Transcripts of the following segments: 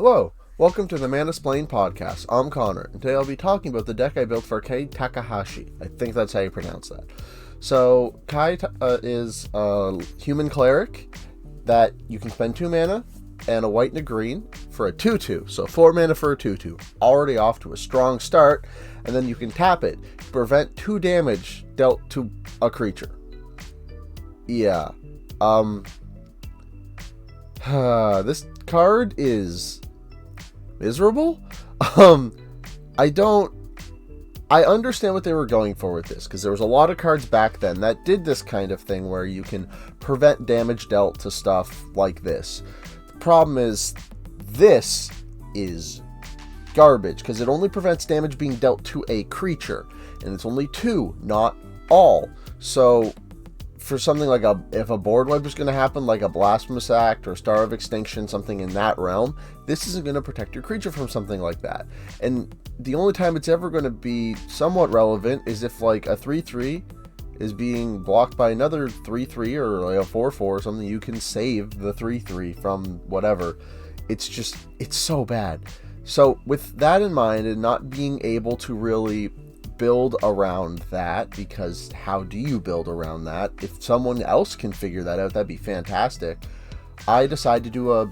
Hello, welcome to the Manasplained podcast. I'm Connor, and today I'll be talking about the deck I built for Takahashi. I think that's how you pronounce that. So, is a human cleric that you can spend 2 mana and a white and a green for a 2/2. So 4 mana for a 2/2. Already off to a strong start, and then you can tap it to prevent 2 damage dealt to a creature. Yeah. This card is miserable. I understand what they were going for with this, because there was a lot of cards back then that did this kind of thing where you can prevent damage dealt to stuff like this. The problem is, this is garbage, because it only prevents damage being dealt to a creature, and it's only 2, not all. So for something like if a board wipe is going to happen, like a Blasphemous Act or Star of Extinction, something in that realm, this isn't going to protect your creature from something like that. And the only time it's ever going to be somewhat relevant is if like a 3/3 is being blocked by another 3/3 or like a 4/4 or something. You can save the 3/3 from whatever. It's so bad. So with that in mind, and not being able to really build around that, because how do you build around that? If someone else can figure that out, that'd be fantastic. I decided to do a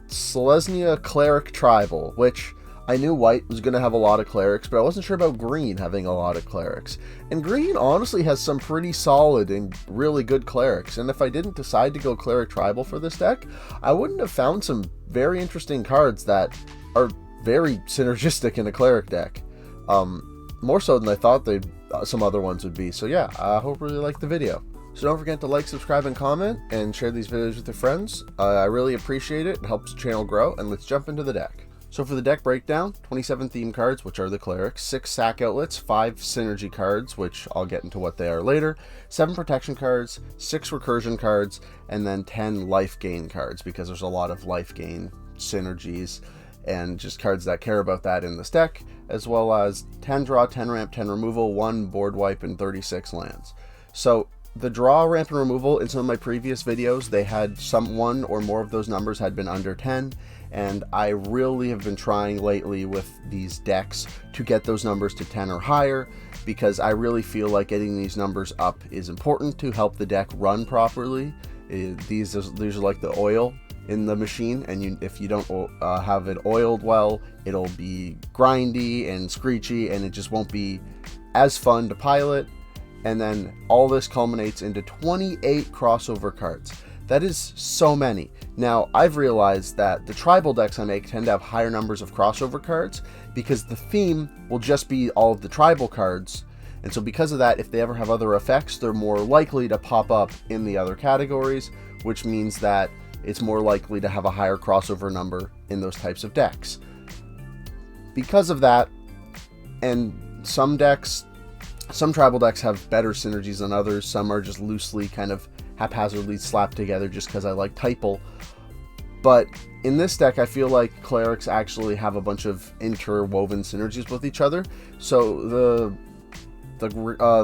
Selesnya Cleric Tribal, which I knew white was going to have a lot of clerics, but I wasn't sure about green having a lot of clerics. And green honestly has some pretty solid and really good clerics, and if I didn't decide to go Cleric Tribal for this deck, I wouldn't have found some very interesting cards that are very synergistic in a cleric deck. More so than I thought some other ones would be. So yeah, I hope you really like the video. So don't forget to like, subscribe, and comment, and share these videos with your friends. I really appreciate it. It helps the channel grow, and let's jump into the deck. So for the deck breakdown, 27 theme cards, which are the clerics, 6 Sac Outlets, 5 synergy cards, which I'll get into what they are later, 7 protection cards, 6 recursion cards, and then 10 Lifegain cards, because there's a lot of Lifegain synergies and just cards that care about that in this deck, as well as 10 draw, 10 ramp, 10 removal, 1 board wipe, and 36 lands. So the draw, ramp, and removal, in some of my previous videos, they had one or more of those numbers had been under 10, and I really have been trying lately with these decks to get those numbers to 10 or higher, because I really feel like getting these numbers up is important to help the deck run properly. These are like the oil in the machine, and if you don't have it oiled well, it'll be grindy and screechy, and it just won't be as fun to pilot. And then all this culminates into 28 crossover cards. That is so many. Now, I've realized that the tribal decks I make tend to have higher numbers of crossover cards, because the theme will just be all of the tribal cards, and so because of that, if they ever have other effects, they're more likely to pop up in the other categories, which means that it's more likely to have a higher crossover number in those types of decks. Because of that, and some tribal decks have better synergies than others. Some are just loosely kind of haphazardly slapped together just because I like Typal. But in this deck, I feel like clerics actually have a bunch of interwoven synergies with each other. So the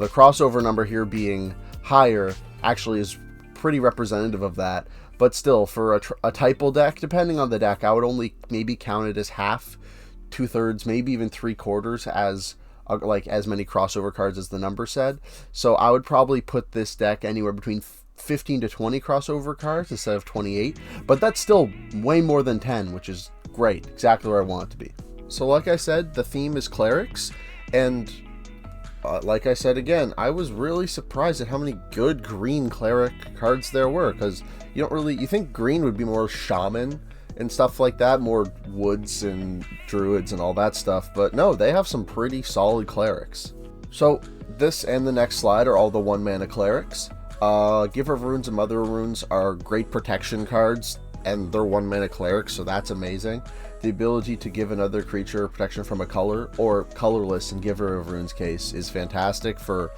crossover number here being higher actually is pretty representative of that. But still, for a Typal deck, depending on the deck, I would only maybe count it as half, 2/3, maybe even 3/4 as as many crossover cards as the number said. So I would probably put this deck anywhere between 15 to 20 crossover cards instead of 28. But that's still way more than 10, which is great. Exactly where I want it to be. So like I said, the theme is clerics, and like I said again, I was really surprised at how many good green cleric cards there were, because you think green would be more shaman and stuff like that, more woods and druids and all that stuff, but no, they have some pretty solid clerics. So this and the next slide are all the 1 mana clerics. Giver of Runes and Mother of Runes are great protection cards, and they're 1 mana clerics, so that's amazing. The ability to give another creature protection from a color, or colorless in Giver of Runes case, is fantastic for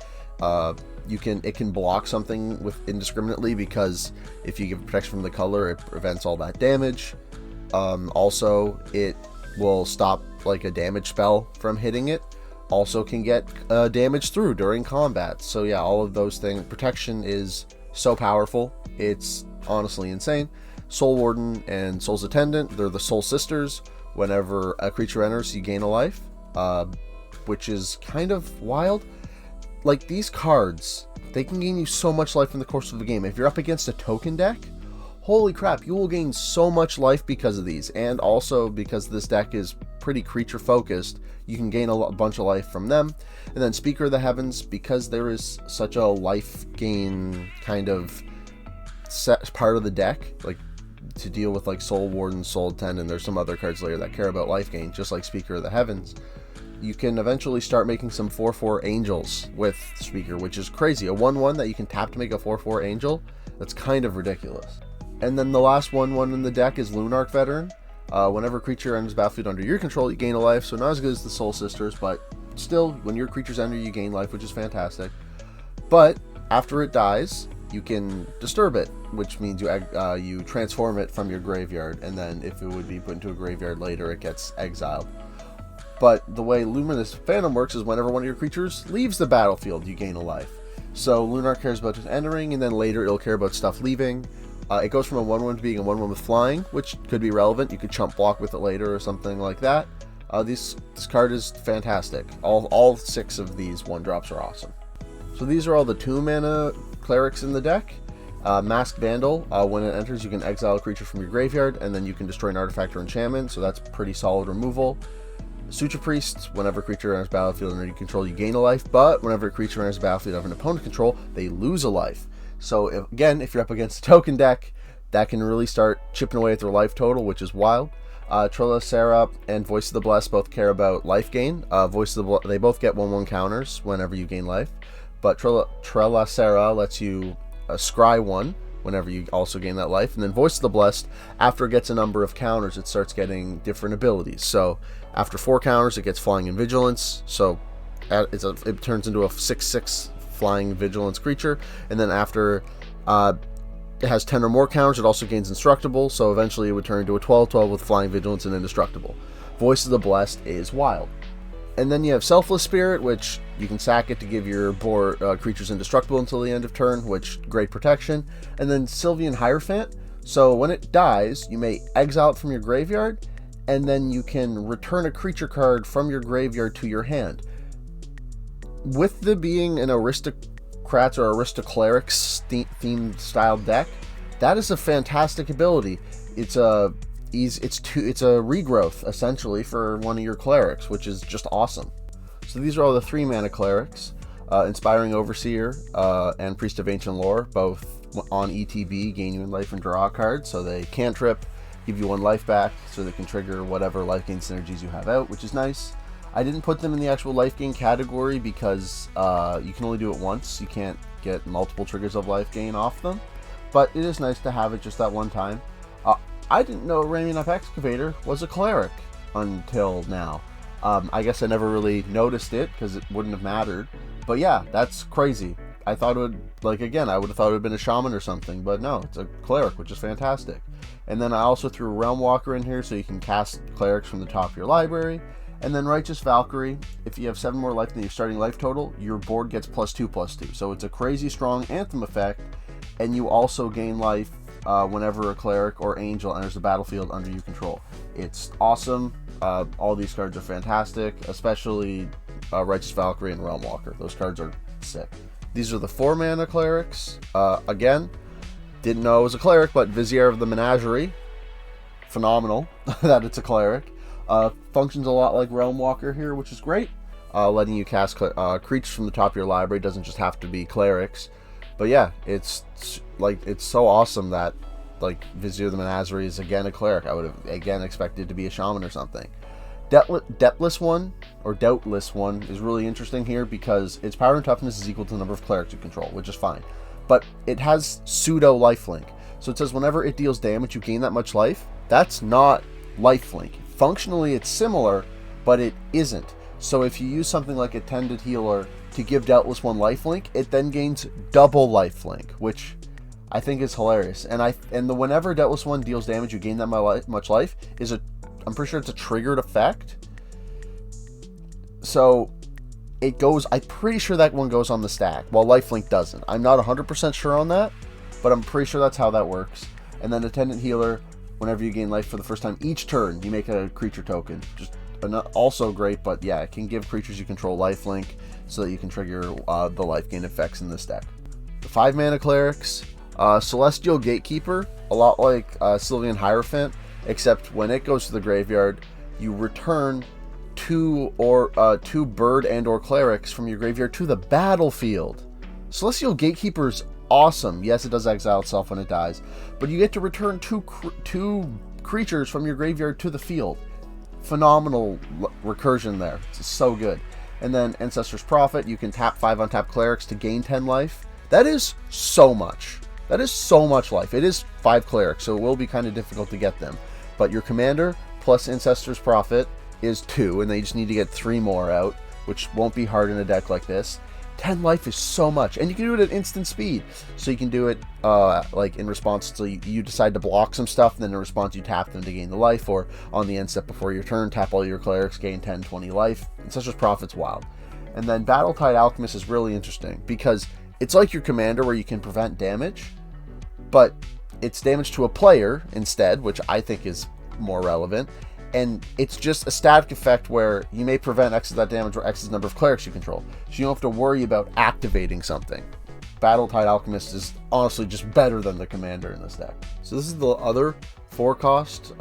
it can block something with indiscriminately, because if you give protection from the color, it prevents all that damage. Also, it will stop like a damage spell from hitting it. Also can get damage through during combat. So yeah, all of those things. Protection is so powerful. It's honestly insane. Soul Warden and Soul's Attendant, they're the Soul Sisters. Whenever a creature enters, you gain a life, which is kind of wild. Like, these cards, they can gain you so much life in the course of the game. If you're up against a token deck, holy crap, you will gain so much life because of these. And also, because this deck is pretty creature focused, you can gain a bunch of life from them. And then Speaker of the Heavens, because there is such a life gain kind of set part of the deck, like to deal with like Soul Warden, Soul Attendant, there's some other cards later that care about life gain, just like Speaker of the Heavens. You can eventually start making some 4/4 angels with Speaker, which is crazy. A 1/1 that you can tap to make a 4/4 angel, that's kind of ridiculous. And then the last 1/1 in the deck is Lunarch Veteran. Whenever a creature enters battlefield under your control, you gain a life, so not as good as the Soul Sisters, but still, when your creatures enter, you gain life, which is fantastic. But after it dies, you can disturb it, which means you transform it from your graveyard, and then if it would be put into a graveyard later, it gets exiled. But the way Luminous Phantom works is whenever one of your creatures leaves the battlefield, you gain a life. So Lunarch cares about just entering, and then later it'll care about stuff leaving. It goes from a 1/1 to being a 1/1 with flying, which could be relevant. You could chump block with it later or something like that. This card is fantastic. All 6 of these 1-drops are awesome. So these are all the 2-mana clerics in the deck. Masked Vandal, when it enters, you can exile a creature from your graveyard, and then you can destroy an artifact or enchantment, so that's pretty solid removal. Suture Priest, whenever a creature enters battlefield under your control, you gain a life, but whenever a creature enters battlefield of an opponent control, they lose a life. So if you're up against a token deck, that can really start chipping away at their life total, which is wild. Trilacera and Voice of the Blessed both care about life gain. They both get 1/1 counters whenever you gain life, but Trilacera lets you scry 1 whenever you also gain that life, and then Voice of the Blessed, after it gets a number of counters, it starts getting different abilities. So after 4 counters, it gets Flying and Vigilance, so it turns into a 6/6 Flying Vigilance creature, and then after it has 10 or more counters, it also gains Indestructible, so eventually it would turn into a 12/12 with Flying Vigilance and Indestructible. Voice of the Blessed is wild. And then you have Selfless Spirit, which you can sack it to give your board creatures indestructible until the end of turn, which great protection. And then Sylvian Hierophant, so when it dies, you may exile it from your graveyard, and then you can return a creature card from your graveyard to your hand. With the being an Aristocrats or Aristoclerics themed style deck, that is a fantastic ability. It's a regrowth essentially for one of your clerics, which is just awesome. So these are all the 3-mana clerics: Inspiring Overseer and Priest of Ancient Lore, both on ETB gain you in life and draw a card, so they cantrip, give you 1 life back, so they can trigger whatever life gain synergies you have out, which is nice. I didn't put them in the actual life gain category because you can only do it once. You can't get multiple triggers of life gain off them, but it is nice to have it just that one time. I didn't know Rainfall Excavator was a cleric until now. I guess I never really noticed it because it wouldn't have mattered. But yeah, that's crazy. I thought it would, I would have thought it would have been a shaman or something, but no, it's a cleric, which is fantastic. And then I also threw Realm Walker in here so you can cast clerics from the top of your library. And then Righteous Valkyrie, if you have 7 more life than your starting life total, your board gets +2/+2. So it's a crazy strong Anthem effect, and you also gain life whenever a cleric or angel enters the battlefield under your control. It's awesome. All these cards are fantastic, especially Righteous Valkyrie and Realm Walker. Those cards are sick. These are the 4-mana clerics. Again, didn't know it was a cleric, but Vizier of the Menagerie, phenomenal that it's a cleric. Functions a lot like Realm Walker here, which is great. Letting you cast creatures from the top of your library. Doesn't just have to be clerics. But yeah, it's so awesome that Vizier of the Menagerie is again a cleric. I would have again expected to be a shaman or something. Doubtless one is really interesting here because its power and toughness is equal to the number of clerics you control, which is fine. But it has pseudo lifelink. So it says whenever it deals damage, you gain that much life. That's not lifelink. Functionally, it's similar, but it isn't. So if you use something like Attended Healer to give Doubtless one lifelink, it then gains double lifelink, which I think is hilarious. And whenever Doubtless one deals damage, you gain that much life I'm pretty sure it's a triggered effect. So I'm pretty sure that one goes on the stack, while lifelink doesn't. I'm not 100% sure on that, but I'm pretty sure that's how that works. And then Attendant Healer, whenever you gain life for the first time each turn, you make a creature token. Just also great, but yeah, it can give creatures you control lifelink so that you can trigger the Lifegain effects in this deck. The 5-mana Clerics, Celestial Gatekeeper, a lot like Sylvan Hierophant, except when it goes to the graveyard, you return two bird and or clerics from your graveyard to the battlefield. Celestial Gatekeeper's awesome. Yes, it does exile itself when it dies, but you get to return two creatures from your graveyard to the field. Phenomenal recursion there. It's so good. And then Ancestor's Prophet, you can tap 5 untapped clerics to gain 10 life. That is so much. That is so much life. It is 5 clerics, so it will be kind of difficult to get them. But your commander plus Ancestor's Prophet is 2, and they just need to get 3 more out, which won't be hard in a deck like this. 10 life is so much, and you can do it at instant speed. So you can do it like in response to you decide to block some stuff, and then in response you tap them to gain the life, or on the end step before your turn, tap all your clerics, gain 10, 20 life. Ancestor's Prophet's wild. And then Battletide Alchemist is really interesting, because it's like your commander where you can prevent damage, but it's damage to a player instead, which I think is more relevant. And it's just a static effect where you may prevent X of that damage or X's number of clerics you control. So you don't have to worry about activating something. Battletide Alchemist is honestly just better than the commander in this deck. So this is the other 4-cost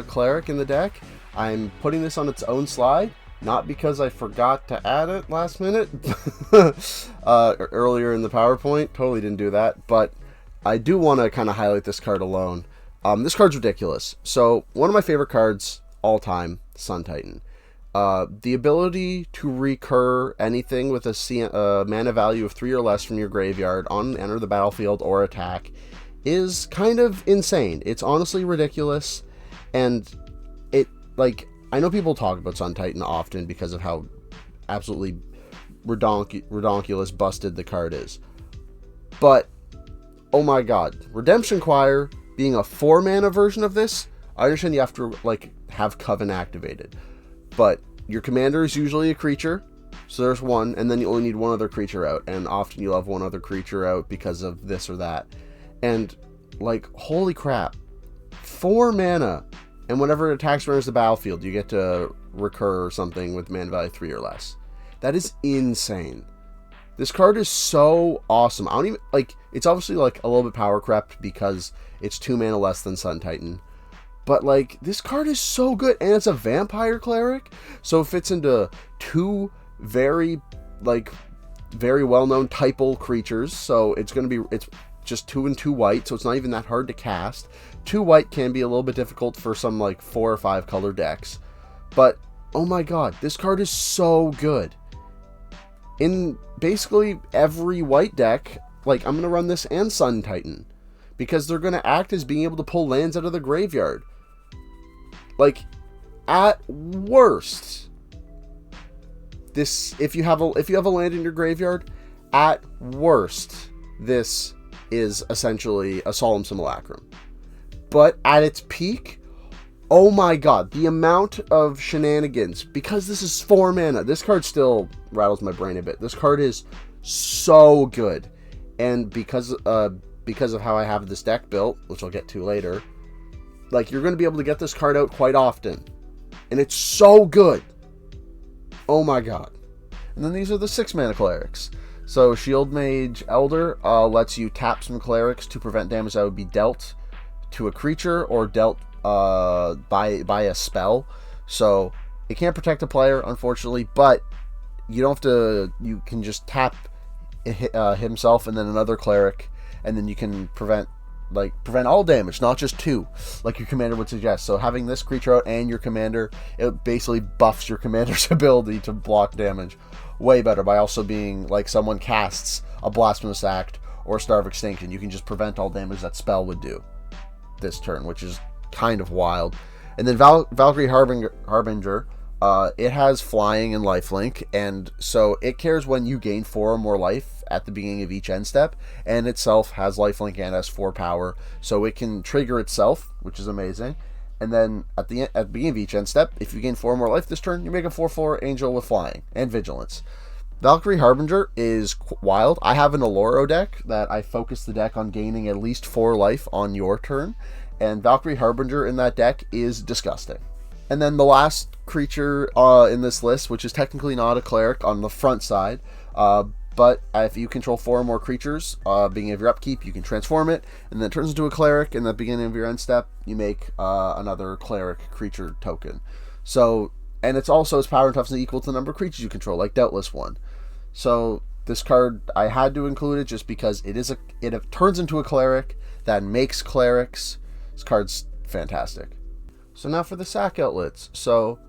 cleric in the deck. I'm putting this on its own slide, not because I forgot to add it last minute earlier in the PowerPoint. Totally didn't do that, but I do want to kind of highlight this card alone. This card's ridiculous. So one of my favorite cards all time, Sun Titan. The ability to recur anything with a mana value of 3 or less from your graveyard on enter the battlefield or attack is kind of insane. It's honestly ridiculous, and it, like, I know people talk about Sun Titan often because of how absolutely redonkulous busted the card is, but oh my god, Redemption Choir being a 4-mana version of this, I understand you have to like have Coven activated, but your commander is usually a creature, so there's one, and then you only need one other creature out, and often you'll have one other creature out because of this or that, and like, holy crap, 4 mana, and whenever it attacks or enters the battlefield, you get to recur or something with mana value 3 or less. That is insane. This card is so awesome. I don't even, like, it's obviously like a little bit power crept because it's 2 mana less than Sun Titan. But like, this card is so good, and it's a vampire cleric, so it fits into 2 very well-known typal creatures. So it's just 2 and 2 white, so it's not even that hard to cast. 2 white can be a little bit difficult for some like 4 or 5 color decks, but oh my god, this card is so good. In basically every white deck, like, I'm going to run this and Sun Titan, because they're going to act as being able to pull lands out of the graveyard. Like, at worst, this, if you have a land in your graveyard, at worst, this is essentially a Solemn Simulacrum. But at its peak, oh my god, the amount of shenanigans, because this is 4 mana. This card still rattles my brain a bit. This card is so good. And because of how I have this deck built, which I'll get to later, like, you're going to be able to get this card out quite often. And it's so good. Oh my god. And then these are the 6 mana clerics. So Shield Mage Elder lets you tap some clerics to prevent damage that would be dealt to a creature or dealt by a spell. So it can't protect a player, unfortunately, but you don't have to, you can just tap himself and then another cleric, and then you can prevent all damage, not just 2, like your commander would suggest. So having this creature out and your commander, it basically buffs your commander's ability to block damage way better by also being like, someone casts a Blasphemous Act or Star of Extinction, you can just prevent all damage that spell would do this turn, which is kind of wild. And then Valkyrie Harbinger, it has flying and lifelink, and so it cares when you gain 4 or more life at the beginning of each end step, and itself has lifelink and has 4 power, so it can trigger itself, which is amazing. And then at the beginning of each end step, if you gain 4 or more life this turn, you make a 4/4 angel with flying and vigilance. Valkyrie Harbinger is wild. I have an Aloro deck that I focus the deck on gaining at least 4 life on your turn, and Valkyrie Harbinger in that deck is disgusting. And then the last creature in this list, which is technically not a cleric on the front side, but if you control 4 or more creatures, beginning of your upkeep, you can transform it, and then it turns into a cleric, and at the beginning of your end step, you make another cleric creature token. So, and it's also its power and toughness equal to the number of creatures you control, like Decklist 1. So this card, I had to include it just because it turns into a cleric that makes clerics. This card's fantastic. So now for the Sac Outlets. So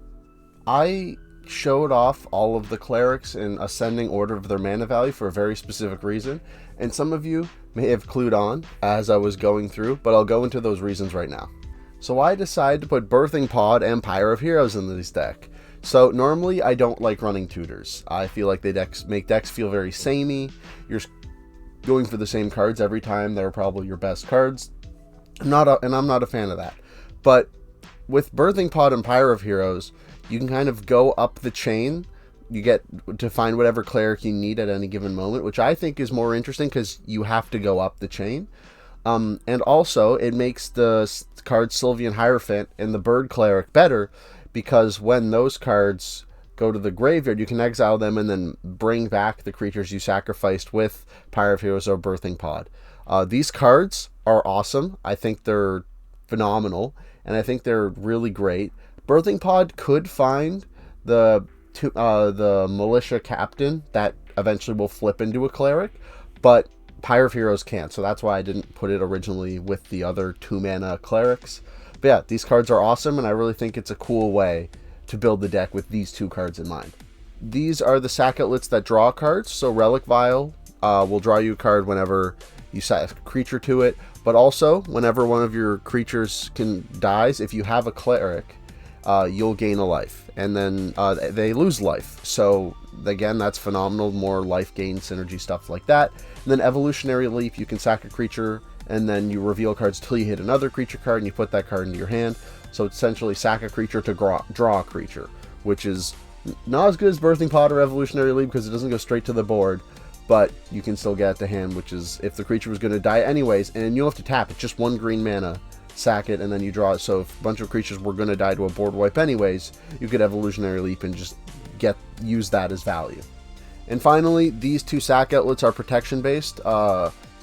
I showed off all of the clerics in ascending order of their mana value for a very specific reason, and some of you may have clued on as I was going through, but I'll go into those reasons right now. So I decided to put Birthing Pod and Pyre of Heroes in this deck. So normally I don't like running tutors. I feel like they make decks feel very samey. You're going for the same cards every time. They're probably your best cards. I'm not a fan of that. But with Birthing Pod and Pyre of Heroes, you can kind of go up the chain. You get to find whatever cleric you need at any given moment, which I think is more interesting because you have to go up the chain. And also, it makes the card Sylvian Hierophant and the Bird Cleric better, because when those cards go to the graveyard, you can exile them and then bring back the creatures you sacrificed with Pyre of Heroes or Birthing Pod. These cards are awesome. I think they're phenomenal, and I think they're really great. Birthing Pod could find the militia captain that eventually will flip into a cleric, but Pyre of Heroes can't, so that's why I didn't put it originally with the other 2-mana clerics. But yeah, these cards are awesome, and I really think it's a cool way to build the deck with these 2 cards in mind. These are the Sac Outlets that draw cards. So Relic Vial will draw you a card whenever you set a creature to it, but also whenever one of your creatures dies, if you have a cleric, you'll gain a life, and then they lose life. So again, that's phenomenal. More life gain synergy stuff like that. And then Evolutionary Leap, you can sack a creature, and then you reveal cards till you hit another creature card, and you put that card into your hand. So it's essentially sack a creature to draw a creature, which is not as good as Birthing Pod or Evolutionary Leap because it doesn't go straight to the board, but you can still get it to hand, which is if the creature was going to die anyways, and you don't have to tap, it's just 1 green mana, sack it, and then you draw it. So if a bunch of creatures were going to die to a board wipe anyways, you could Evolutionary Leap and just use that as value. And finally, these 2 Sac Outlets are protection based.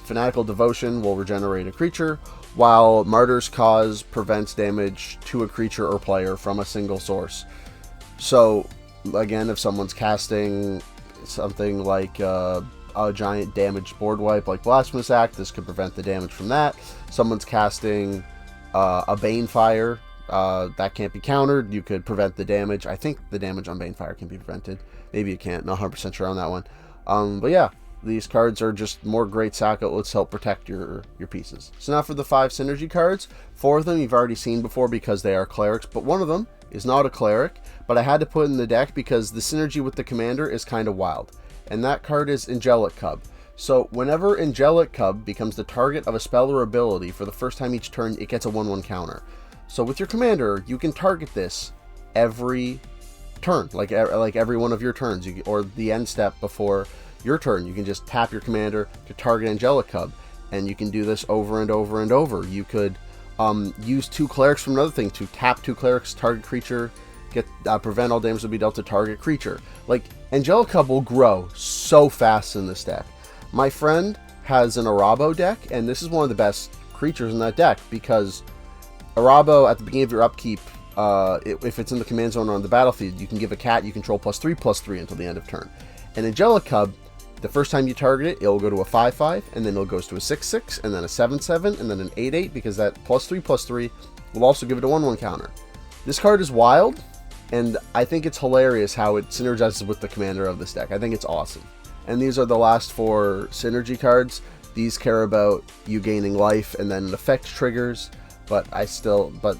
Fanatical Devotion will regenerate a creature, while Martyr's Cause prevents damage to a creature or player from a single source. So again, if someone's casting something like a giant damaged board wipe like Blasphemous Act, this could prevent the damage from that. Someone's casting a Banefire, that can't be countered. You could prevent the damage. I think the damage on Banefire can be prevented. Maybe it can't. Not 100% sure on that one. But yeah, these cards are just more great Sac Outlets to help protect your pieces. So now for the 5 synergy cards. 4 of them you've already seen before because they are clerics, but one of them is not a cleric, but I had to put in the deck because the synergy with the commander is kind of wild. And that card is Angelic Cub. So whenever Angelic Cub becomes the target of a spell or ability for the first time each turn, it gets a 1/1 counter. So with your commander, you can target this every turn, like every one of your turns, or the end step before your turn. You can just tap your commander to target Angelic Cub, and you can do this over and over and over. You could use 2 clerics from another thing to tap 2 clerics, target creature, prevent all damage to be dealt to target creature. Like, Angelic Cub will grow so fast in this deck. My friend has an Arabo deck, and this is one of the best creatures in that deck because Arabo, at the beginning of your upkeep, if it's in the command zone or on the battlefield, you can give a cat you control +3/+3 until the end of turn. And Angelic Cub, the first time you target it, it'll go to a 5/5, and then it goes to a 6/6, and then a 7/7, and then an 8/8, because that +3/+3 will also give it a 1/1 counter. This card is wild, and I think it's hilarious how it synergizes with the commander of this deck. I think it's awesome. And these are the last 4 synergy cards. These care about you gaining life and then effect triggers, but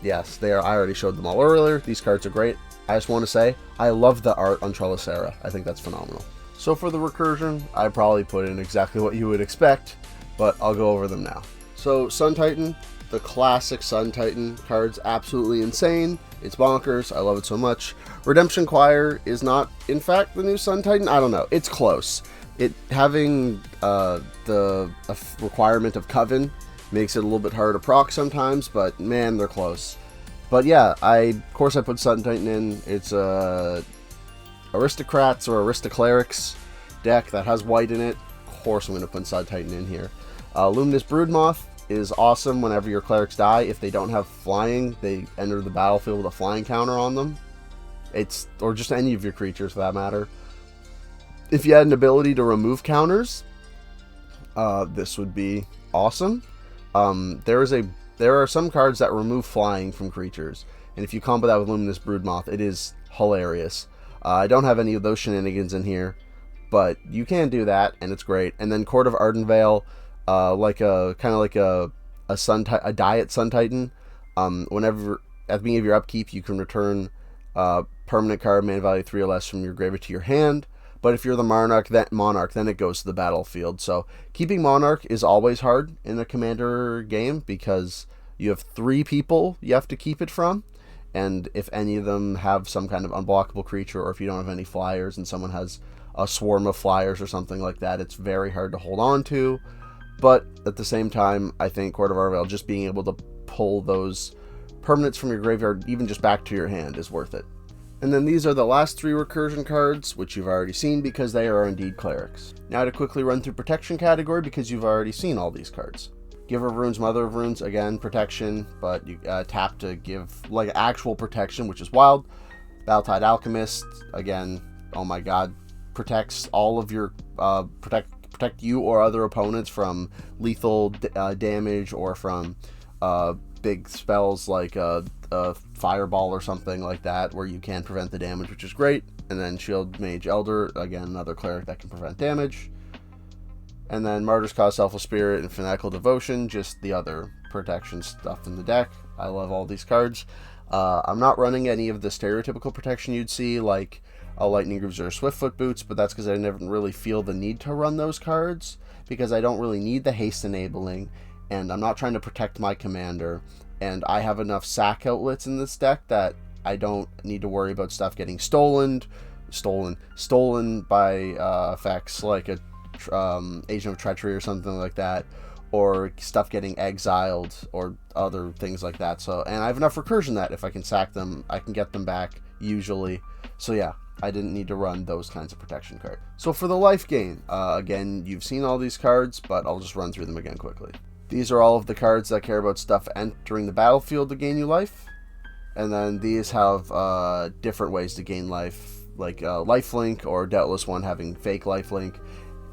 yes, they are. I already showed them all earlier. These cards are great. I just want to say, I love the art on Trelicera. I think that's phenomenal. So for the recursion, I probably put in exactly what you would expect, but I'll go over them now. So Sun Titan, the classic Sun Titan card's absolutely insane. It's bonkers. I love it so much. Redemption Choir is not, in fact, the new Sun Titan. I don't know. It's close. It having the requirement of Coven makes it a little bit harder to proc sometimes, but man, they're close. But yeah, of course I put Sun Titan in. It's Aristocrats or Aristoclerics deck that has white in it. Of course I'm going to put Sun Titan in here. Luminous Broodmoth is awesome whenever your clerics die. If they don't have flying, they enter the battlefield with a flying counter on them. Or just any of your creatures for that matter. If you had an ability to remove counters, this would be awesome. There are some cards that remove flying from creatures, and if you combo that with Luminous Broodmoth, it is hilarious. I don't have any of those shenanigans in here, but you can do that, and it's great. And then Court of Ardenvale, kind of like a Diet Sun Titan. Whenever at the beginning of your upkeep, you can return permanent card mana value 3 or less from your graveyard to your hand. But if you're the Monarch, then it goes to the battlefield. So keeping Monarch is always hard in a Commander game because you have 3 people you have to keep it from. And if any of them have some kind of unblockable creature, or if you don't have any flyers and someone has a swarm of flyers or something like that, it's very hard to hold on to. But at the same time, I think Court of Ardenvale, just being able to pull those permanents from your graveyard, even just back to your hand, is worth it. And then these are the last 3 Recursion cards, which you've already seen because they are indeed clerics. Now to quickly run through protection category, because you've already seen all these cards. Giver of Runes, Mother of Runes, again, protection, but you tap to give like actual protection, which is wild. Battletide Alchemist, again, oh my god, protects all of your, protect you or other opponents from lethal damage or from big spells like a Fireball or something like that, where you can prevent the damage, which is great. And then Shield Mage Elder, again, another cleric that can prevent damage. And then Martyr's Cause, Selfless Spirit, and Fanatical Devotion, just the other protection stuff in the deck. I love all these cards. I'm not running any of the stereotypical protection you'd see, like Lightning Grooves or Swiftfoot Boots, but that's because I never really feel the need to run those cards, because I don't really need the haste enabling, and I'm not trying to protect my commander, and I have enough Sac Outlets in this deck that I don't need to worry about stuff getting stolen by effects like a Agent of Treachery or something like that, or stuff getting exiled or other things like that. So, and I have enough Recursion that if I can sack them, I can get them back usually. So yeah, I didn't need to run those kinds of protection cards. So for the Lifegain, again, you've seen all these cards, but I'll just run through them again quickly. These are all of the cards that care about stuff entering the battlefield to gain you life. And then these have different ways to gain life, like Lifelink or Doubtless One having fake Lifelink.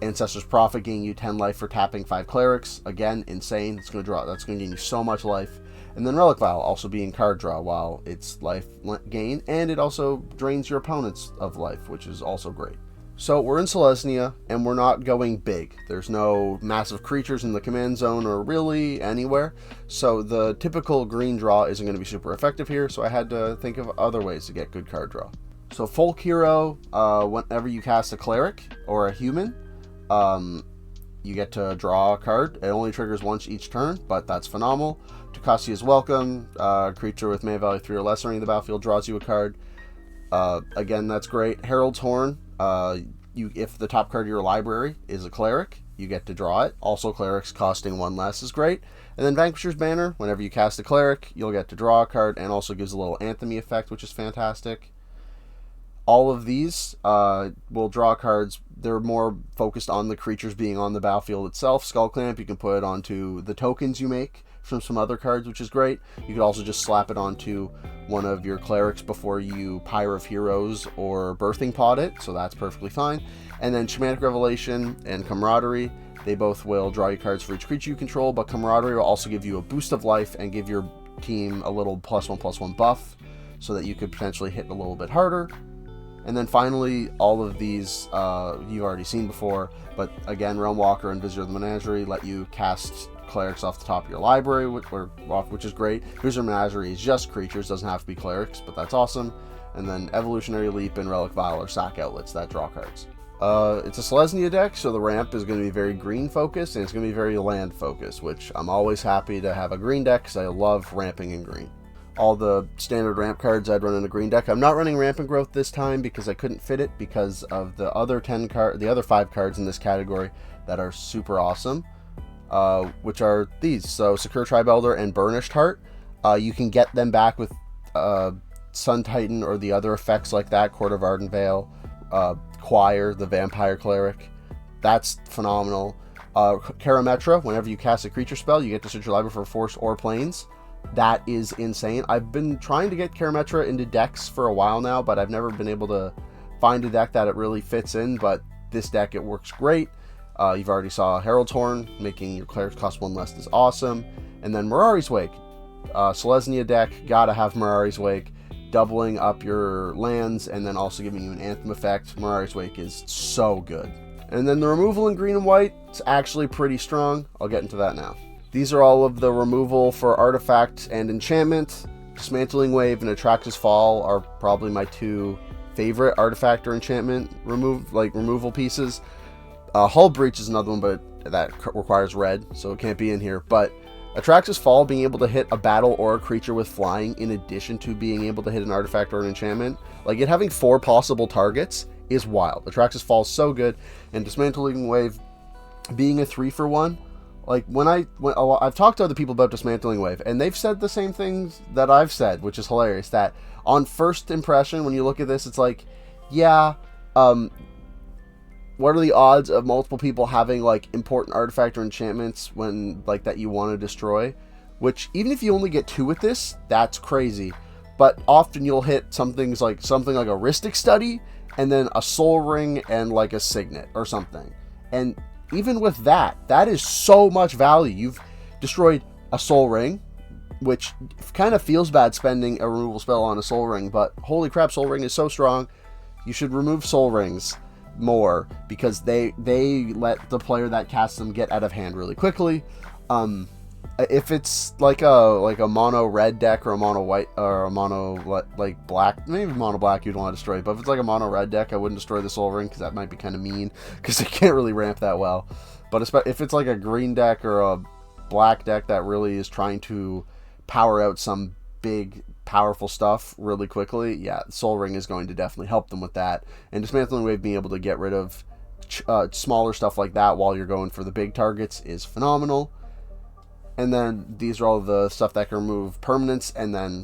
Ancestor's Prophet gaining you 10 life for tapping 5 clerics. Again, insane. It's going to draw. That's going to gain you so much life. And then Relic Vial also being card draw while it's life gain, and it also drains your opponents of life, which is also great. So we're in Selesnya, and we're not going big. There's no massive creatures in the command zone or really anywhere. So the typical green draw isn't going to be super effective here, so I had to think of other ways to get good card draw. So Folk Hero, whenever you cast a cleric or a human, you get to draw a card. It only triggers once each turn, but that's phenomenal. Takahashi is welcome. Creature with mana value 3 or less entering the battlefield draws you a card. Again, that's great. Herald's Horn. If the top card of your library is a cleric, you get to draw it. Also, clerics costing 1 less is great. And then Vanquisher's Banner. Whenever you cast a cleric, you'll get to draw a card, and also gives a little anthem-y effect, which is fantastic. All of these will draw cards. They're more focused on the creatures being on the battlefield itself. Skull Clamp, you can put it onto the tokens you make from some other cards, which is great. You could also just slap it onto one of your clerics before you Pyre of Heroes or Birthing Pod it, so that's perfectly fine. And then Shamanic Revelation and Camaraderie, they both will draw you cards for each creature you control, but Camaraderie will also give you a boost of life and give your team a little +1/+1 buff, so that you could potentially hit a little bit harder. And then finally, all of these you've already seen before, but again, Realm Walker and Visitor of the Menagerie let you cast clerics off the top of your library, which is great. Visitor of the Menagerie is just creatures, doesn't have to be clerics, but that's awesome. And then Evolutionary Leap and Relic Vial are Sac Outlets that draw cards. It's a Selesnya deck, so the ramp is going to be very green focused, and it's going to be very land focused, which I'm always happy to have a green deck because I love ramping in green. All the standard ramp cards I'd run in a green deck. I'm not running Rampant Growth this time because I couldn't fit it because of the other 5 cards in this category that are super awesome, which are these. So Secure Tribe Elder and Burnished Heart. You can get them back with Sun Titan or the other effects like that, Court of Ardenvale, Choir, the Vampire Cleric. That's phenomenal. Karametra, whenever you cast a creature spell, you get to search your library for force or planes. That is insane. I've been trying to get Karametra into decks for a while now, but I've never been able to find a deck that it really fits in, but this deck, it works great. You've already saw Herald's Horn, making your clerics cost 1 less is awesome. And then Mirari's Wake. Selesnya deck, gotta have Mirari's Wake, doubling up your lands and then also giving you an Anthem effect. Mirari's Wake is so good. And then the removal in green and white, it's actually pretty strong. I'll get into that now. These are all of the removal for artifact and enchantment. Dismantling Wave and Atrax's Fall are probably my 2 favorite artifact or enchantment removal pieces. Hull Breach is another one, but that requires red, so it can't be in here. But Atrax's Fall, being able to hit a battle or a creature with flying in addition to being able to hit an artifact or an enchantment, like it having 4 possible targets is wild. Atrax's Fall is so good, and Dismantling Wave being a 3-for-1. Like when I've talked to other people about Dismantling Wave, and they've said the same things that I've said, which is hilarious. That on first impression, when you look at this, it's like, yeah, what are the odds of multiple people having like important artifact or enchantments when like that you want to destroy? Which even if you only get 2 with this, that's crazy. But often you'll hit something like a Rhystic Study, and then a Soul Ring and like a Signet or something, and even with that, that is so much value. You've destroyed a Soul Ring, which kind of feels bad spending a removal spell on a Soul Ring, but holy crap, Soul Ring is so strong. You should remove Soul Rings more because they let the player that casts them get out of hand really quickly. If it's like a mono red deck or a mono white or a mono like black, maybe mono black you'd want to destroy, but if it's like a mono red deck, I wouldn't destroy the Soul Ring because that might be kind of mean because they can't really ramp that well. But if it's like a green deck or a black deck that really is trying to power out some big powerful stuff really quickly, yeah, Soul Ring is going to definitely help them with that. And Dismantling Wave being able to get rid of smaller stuff like that while you're going for the big targets is phenomenal. And then these are all the stuff that can remove permanents, and then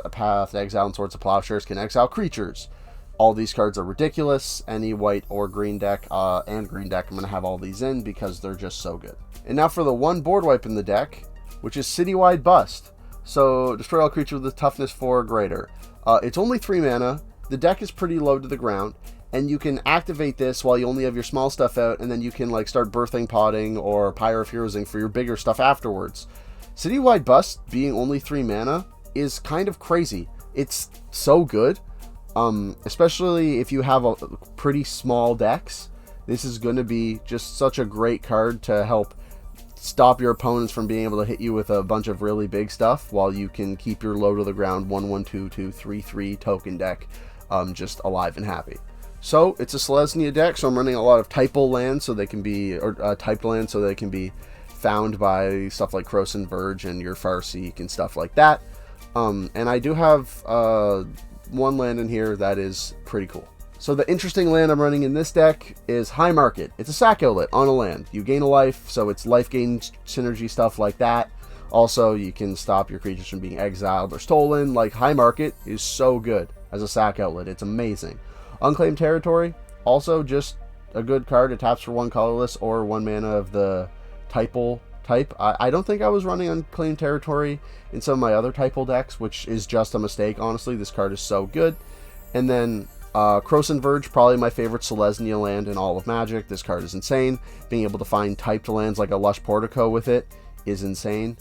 Path, Exile, and Swords of Plowshares can exile creatures. All these cards are ridiculous. Any white or green deck and green deck, I'm going to have all these in because they're just so good. And now for the one board wipe in the deck, which is Citywide Bust. So destroy all creatures with toughness 4 or greater. It's only 3 mana. The deck is pretty low to the ground, and you can activate this while you only have your small stuff out, and then you can like start Birthing Podding or Pyre of Heroesing for your bigger stuff afterwards. Citywide Bust being only 3 mana is kind of crazy. It's so good, especially if you have a pretty small decks. This is going to be just such a great card to help stop your opponents from being able to hit you with a bunch of really big stuff while you can keep your low to the ground 1/1/2/2/3/3 token deck just alive and happy. So it's a Selesnya deck, so I'm running a lot of typo lands so they can be, or typed lands so they can be found by stuff like Krosan Verge and your Farseek and stuff like that. And I do have one land in here that is pretty cool. So the interesting land I'm running in this deck is High Market. It's a Sac Outlet on a land. You gain a life, so it's Lifegain synergy stuff like that. Also, you can stop your creatures from being exiled or stolen. Like, High Market is so good as a Sac Outlet. It's amazing. Unclaimed Territory, also just a good card. It taps for 1 colorless or 1 mana of the type. I don't think I was running Unclaimed Territory in some of my other typo decks, which is just a mistake, honestly. This card is so good. And then Krosan Verge, probably my favorite Selesnya land in all of Magic. This card is insane. Being able to find typed lands like a Lush Portico with it is insane.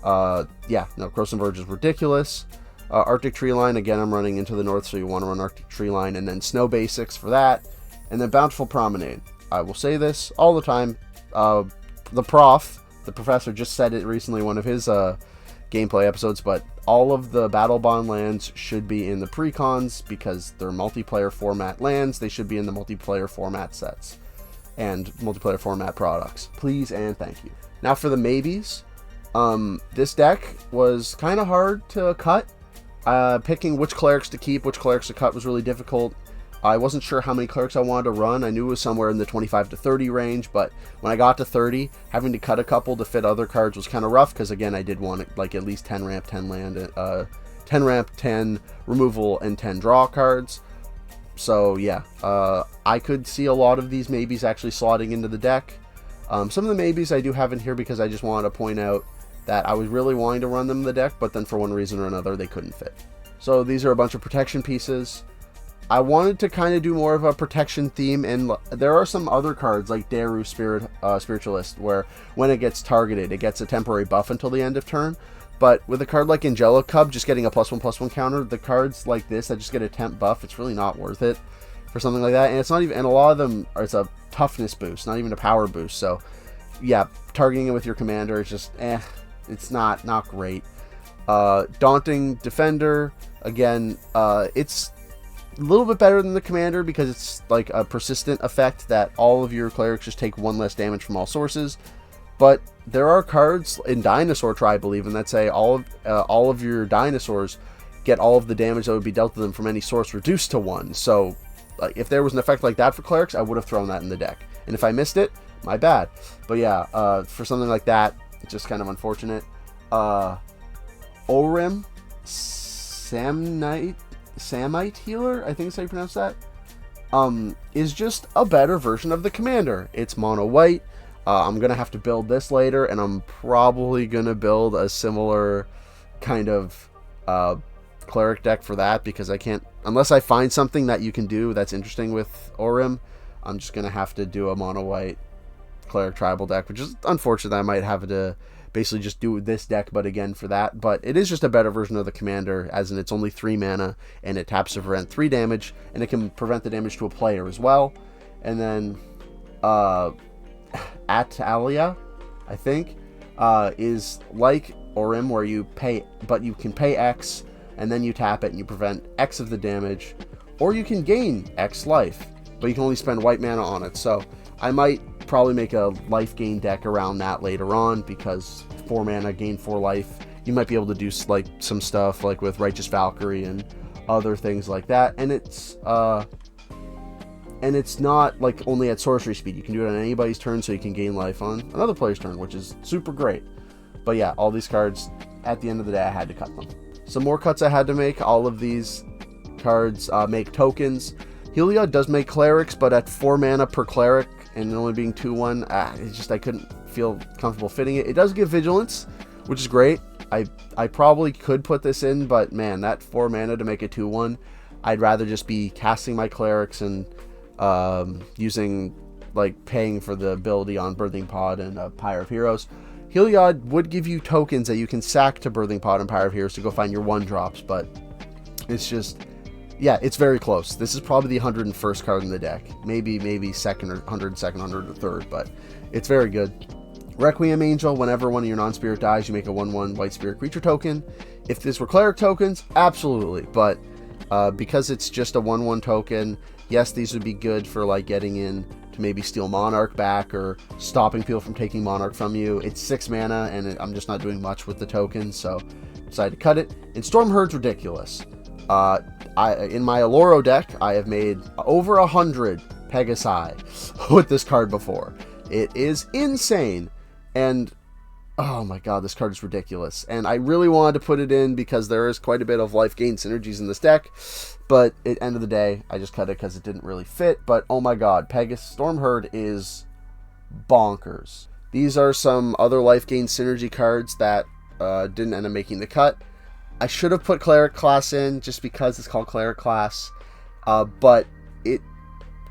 Krosan Verge is ridiculous. Arctic Tree Line, again, I'm running into the north, so you want to run Arctic Tree Line, and then Snow Basics for that, and then Bountiful Promenade. I will say this all the time. The professor just said it recently in one of his gameplay episodes, but all of the Battle Bond lands should be in the precons because they're multiplayer format lands. They should be in the multiplayer format sets and multiplayer format products. Please and thank you. Now for the maybes. This deck was kind of hard to cut. Picking which clerics to keep, which clerics to cut was really difficult. I wasn't sure how many clerics I wanted to run. I knew it was somewhere in the 25 to 30 range, but when I got to 30, having to cut a couple to fit other cards was kind of rough, because again, I did want like at least 10 ramp, 10 land, 10 ramp, 10 removal, and 10 draw cards. So yeah, I could see a lot of these maybes actually slotting into the deck. Some of the maybes I do have in here because I just wanted to point out that I was really wanting to run them in the deck, but then for one reason or another, they couldn't fit. So these are a bunch of protection pieces. I wanted to kind of do more of a protection theme, and there are some other cards like Daru Spiritualist, where when it gets targeted, it gets a temporary buff until the end of turn. But with a card like Angelic Cub just getting a +1/+1 counter, the cards like this that just get a temp buff, it's really not worth it for something like that. And it's not even, and a lot of them, it's a toughness boost, not even a power boost. So yeah, targeting it with your commander is just, it's not great. Daunting Defender, again, it's a little bit better than the commander because it's like a persistent effect that all of your clerics just take 1 less damage from all sources. But there are cards in Dinosaur Tribe, I believe, and that say all of your dinosaurs get all of the damage that would be dealt to them from any source reduced to 1. So if there was an effect like that for clerics, I would have thrown that in the deck. And if I missed it, my bad. But yeah, for something like that, it's just kind of unfortunate. Orim Samite Healer, I think is how you pronounce that, is just a better version of the commander. It's mono white. I'm gonna have to build this later, and I'm probably gonna build a similar kind of cleric deck for that, because I can't, unless I find something that you can do that's interesting with Orim, I'm just gonna have to do a mono white cleric tribal deck, which is unfortunate. I might have to basically just do this deck, but again for that. But it is just a better version of the commander, as in it's only 3 mana, and it taps to prevent 3 damage, and it can prevent the damage to a player as well. And then Atalia, I think, is like Orim, where you pay, but you can pay X, and then you tap it, and you prevent X of the damage, or you can gain X life, but you can only spend white mana on it. So I might probably make a life gain deck around that later on, because 4 mana, gain 4 life. You might be able to do like some stuff like with Righteous Valkyrie and other things like that. And it's not like only at sorcery speed. You can do it on anybody's turn, so you can gain life on another player's turn, which is super great. But yeah, all these cards, at the end of the day, I had to cut them. Some more cuts I had to make. All of these cards make tokens. Heliod does make clerics, but at 4 mana per cleric, and only being 2/1, it's just, I couldn't feel comfortable fitting it. It does give vigilance, which is great. I probably could put this in, but man, that 4 mana to make a 2/1, I'd rather just be casting my clerics and using, like, paying for the ability on Birthing Pod and Pyre of Heroes. Heliod would give you tokens that you can sack to Birthing Pod and Pyre of Heroes to go find your 1-drops, but it's just, yeah, it's very close. This is probably the 101st card in the deck. Maybe second or 102nd, 103rd, but it's very good. Requiem Angel, whenever one of your non-spirit dies, you make a 1/1 white spirit creature token. If this were cleric tokens, absolutely, but because it's just a 1/1 token, yes, these would be good for like getting in to maybe steal Monarch back or stopping people from taking Monarch from you. It's 6 mana, and I'm just not doing much with the tokens, so decided to cut it. And Storm Herd's ridiculous. In my Aloro deck, I have made over 100 Pegasi with this card before. It is insane, and oh my god, this card is ridiculous. And I really wanted to put it in because there is quite a bit of life gain synergies in this deck, but at the end of the day, I just cut it because it didn't really fit. But oh my god, Storm Herd is bonkers. These are some other life gain synergy cards that didn't end up making the cut. I should have put Cleric class in just because it's called Cleric class, but it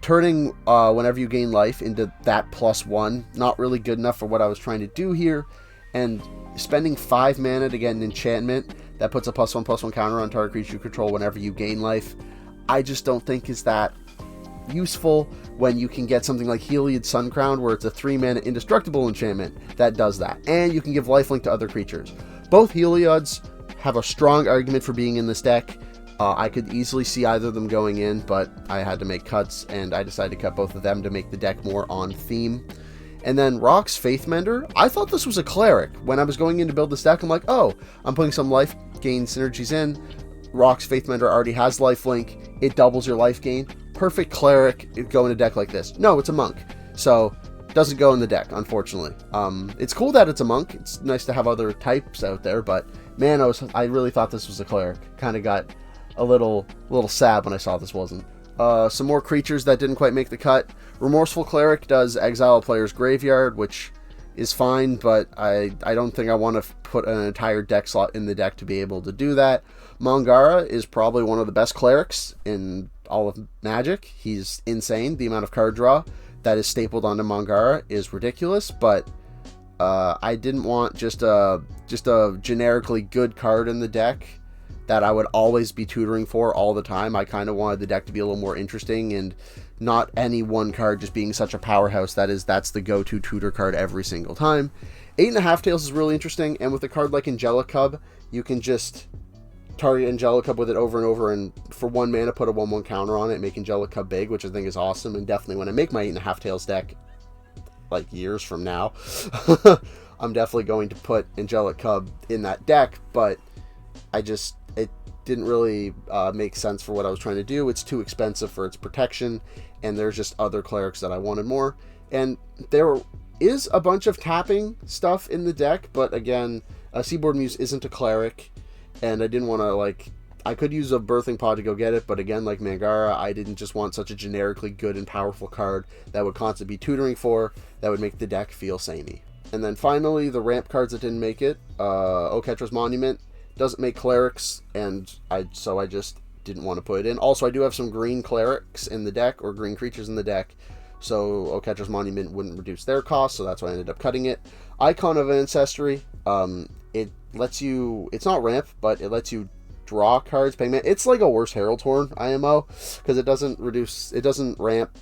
turning whenever you gain life into that +1, not really good enough for what I was trying to do here, and spending 5 mana to get an enchantment that puts a +1/+1 counter on target creature you control whenever you gain life, I just don't think is that useful when you can get something like Heliod Suncrown, where it's a 3 mana indestructible enchantment that does that, and you can give lifelink to other creatures. Both Heliod's have a strong argument for being in this deck. I could easily see either of them going in, but I had to make cuts, and I decided to cut both of them to make the deck more on theme. And then Rock's Faithmender, I thought this was a Cleric. When I was going in to build this deck, I'm like, oh, I'm putting some life gain synergies in. Rock's Faithmender already has lifelink. It doubles your life gain. Perfect Cleric. It'd go in a deck like this. No, it's a Monk. So, doesn't go in the deck, unfortunately. It's cool that it's a Monk. It's nice to have other types out there, but man, I really thought this was a Cleric. Kind of got a little sad when I saw this wasn't. Some more creatures that didn't quite make the cut. Remorseful Cleric does exile a player's graveyard, which is fine, but I don't think I want to put an entire deck slot in the deck to be able to do that. Mangara is probably one of the best Clerics in all of Magic. He's insane. The amount of card draw that is stapled onto Mangara is ridiculous, but I didn't want just a generically good card in the deck that I would always be tutoring for all the time. I kind of wanted the deck to be a little more interesting and not any one card just being such a powerhouse that's the go-to tutor card every single time. 8.5 Tails is really interesting, and with a card like Angelic Cub, you can just target Angelic Cub with it over and over, and for 1 mana put a 1/1 counter on it, make Angelic Cub big, which I think is awesome. And definitely when I make my 8.5 Tails deck, like years from now, I'm definitely going to put Angelic Cub in that deck, but it didn't really make sense for what I was trying to do. It's too expensive for its protection, and there's just other Clerics that I wanted more. And there is a bunch of tapping stuff in the deck, but again, Seaboard Muse isn't a Cleric, and I didn't want to, I could use a Birthing Pod to go get it, but again, like Mangara, I didn't just want such a generically good and powerful card that would constantly be tutoring for, that would make the deck feel samey. And then finally, the ramp cards that didn't make it. Oketra's Monument doesn't make Clerics, and so I just didn't want to put it in. Also, I do have some green Clerics in the deck, or green creatures in the deck, so Oketra's Monument wouldn't reduce their cost, so that's why I ended up cutting it. Icon of Ancestry, it lets you, it's not ramp, but it lets you draw cards, pay mana. It's like a worse Herald Horn IMO, because it doesn't ramp,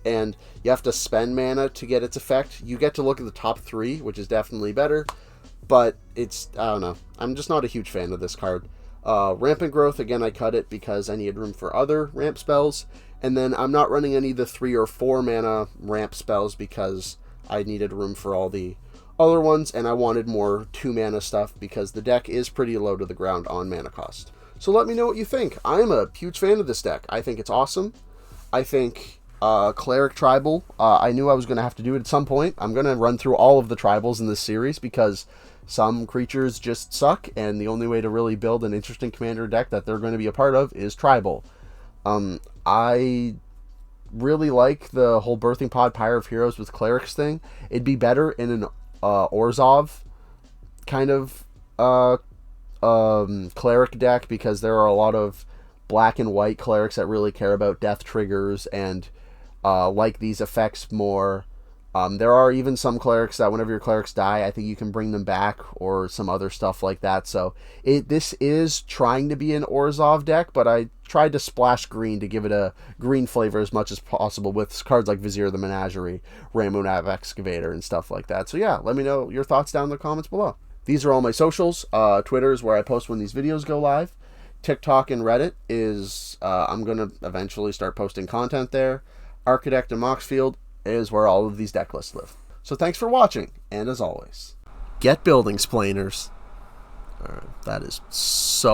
and you have to spend mana to get its effect. You get to look at the top 3, which is definitely better, but it's, I don't know, I'm just not a huge fan of this card. Rampant Growth, again, I cut it because I needed room for other ramp spells, and then I'm not running any of the 3 or 4 mana ramp spells because I needed room for all the other ones, and I wanted more 2 mana stuff because the deck is pretty low to the ground on mana cost. So let me know what you think. I'm a huge fan of this deck. I think it's awesome. I think Cleric Tribal, I knew I was going to have to do it at some point. I'm going to run through all of the Tribals in this series because some creatures just suck, and the only way to really build an interesting commander deck that they're going to be a part of is Tribal. I really like the whole Birthing Pod Pyre of Heroes with Clerics thing. It'd be better in an Orzhov kind of Cleric deck, because there are a lot of black and white Clerics that really care about death triggers and like these effects more. There are even some Clerics that whenever your Clerics die, I think you can bring them back, or some other stuff like that. So this is trying to be an Orzhov deck, but I tried to splash green to give it a green flavor as much as possible with cards like Vizier of the Menagerie, Ramunap Excavator, and stuff like that. So yeah, let me know your thoughts down in the comments below. These are all my socials. Twitter is where I post when these videos go live. TikTok and Reddit is, I'm going to eventually start posting content there. Architect and Moxfield is where all of these deck lists live. So thanks for watching, and as always, get building, splainers. That is so